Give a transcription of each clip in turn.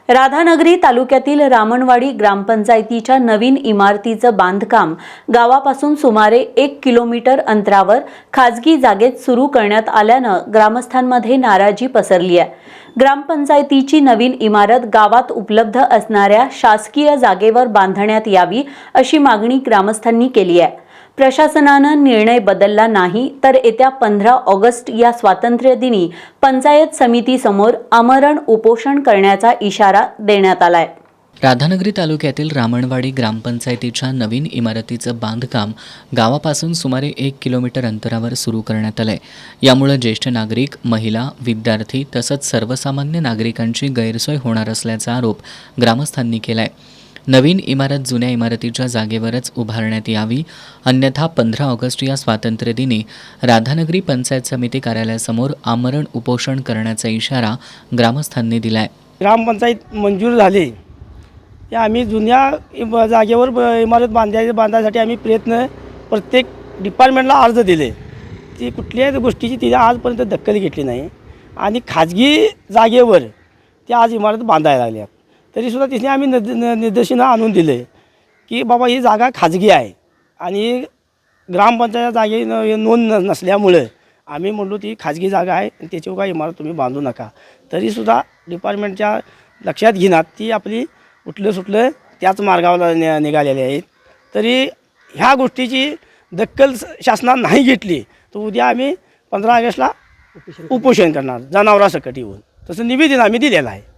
राधानगरी तालुक्यातील रामणवाडी ग्रामपंचायतीच्या नवीन इमारतीचं बांधकाम गावापासून सुमारे 1 किलोमीटर अंतरावर खाजगी जागेत सुरू करण्यात आल्यानं ग्रामस्थांमध्ये नाराजी पसरली आहे। ग्रामपंचायतीची नवीन इमारत गावात उपलब्ध असणाऱ्या शासकीय जागेवर बांधण्यात यावी अशी मागणी ग्रामस्थांनी केली आहे। प्रशासनानं निर्णय बदलला नाही तर येत्या 15 ऑगस्ट या स्वातंत्र्य दिनी पंचायत समितीसमोर आमरण उपोषण करण्याचा इशारा देण्यात आलाय। राधानगरी तालुक्यातील रामणवाडी ग्रामपंचायतीच्या नवीन इमारतीचं बांधकाम गावापासून सुमारे 1 किलोमीटर अंतरावर सुरू करण्यात आलंय। यामुळे ज्येष्ठ नागरिक, महिला, विद्यार्थी तसंच सर्वसामान्य नागरिकांची गैरसोय होणार असल्याचा आरोप ग्रामस्थांनी केलाय। नवीन इमारत जुन्या इमारतीच्या जागेवरच उभारण्यात यावी, अन्यथा 15 ऑगस्ट या स्वातंत्र्य दिनी राधानगरी पंचायत समिती कार्यालयासमोर आमरण उपोषण करण्याचा इशारा ग्रामस्थांनी दिलाय। ग्रामपंचायत मंजूर झाली या आम्ही जुन्या जागेवर इमारत बांधायसाठी आम्ही प्रत्येक डिपार्टमेंटला अर्ज दिले। ती कुठल्याही गोष्टीची तिने आजपर्यंत दखल घेतली नाही आणि खाजगी जागेवर ती आज इमारत बांधायला लागल्या। तरीसुद्धा तिने आम्ही निदर्शनं आणून दिले की बाबा ही जागा खाजगी आहे आणि ग्रामपंचायत जागे नोंद नसल्यामुळे आम्ही म्हणलो ती खाजगी जागा आहे आणि त्याच्यावर काय इमारत तुम्ही बांधू नका। तरीसुद्धा डिपार्टमेंटच्या लक्षात घेण्यात ती आपली उठलं सुटलं त्याच मार्गावर निघालेले आहेत। तरी ह्या गोष्टीची दखल शासनाने नाही घेतली तर उद्या आम्ही 15 ऑगस्टला उपोषण करणार जनावरांसकट येऊन। तसं निवेदन आम्ही दिलेलं आहे।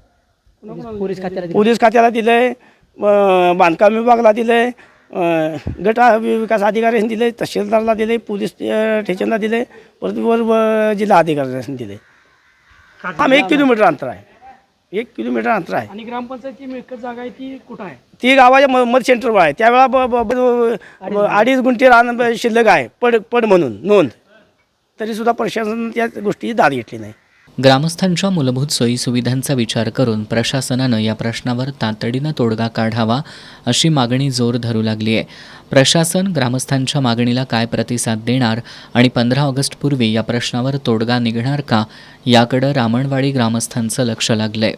पोलीस खात्याला दिलंय, बांधकाम विभागाला दिलंय, गट विकास अधिकाऱ्यांनी दिले, तहसीलदारला दिले, पोलीस स्टेशनला दिले, परत वर जिल्हा अधिकाऱ्यांनी दिले। आम्ही 1 किलोमीटर अंतर आहे, 1 किलोमीटर अंतर आहे। आणि ग्रामपंचायतची मिळकत जागा आहे ती कुठं आहे? ती गावाच्या मत सेंटरवर आहे। त्यावेळेला 2.5 गुंठे रान शिल्लक आहे पड म्हणून नोंद। तरीसुद्धा प्रशासन त्या गोष्टीची दाद घेतली नाही। ग्रामस्थांच्या मूलभूत सोयीसुविधांचा विचार करून प्रशासनानं या प्रश्नावर तातडीनं तोडगा काढावा अशी मागणी जोर धरू लागली आहे। प्रशासन ग्रामस्थांच्या मागणीला काय प्रतिसाद देणार आणि 15 ऑगस्टपूर्वी या प्रश्नावर तोडगा निघणार का याकडे रामणवाडी ग्रामस्थांचं लक्ष लागलंय।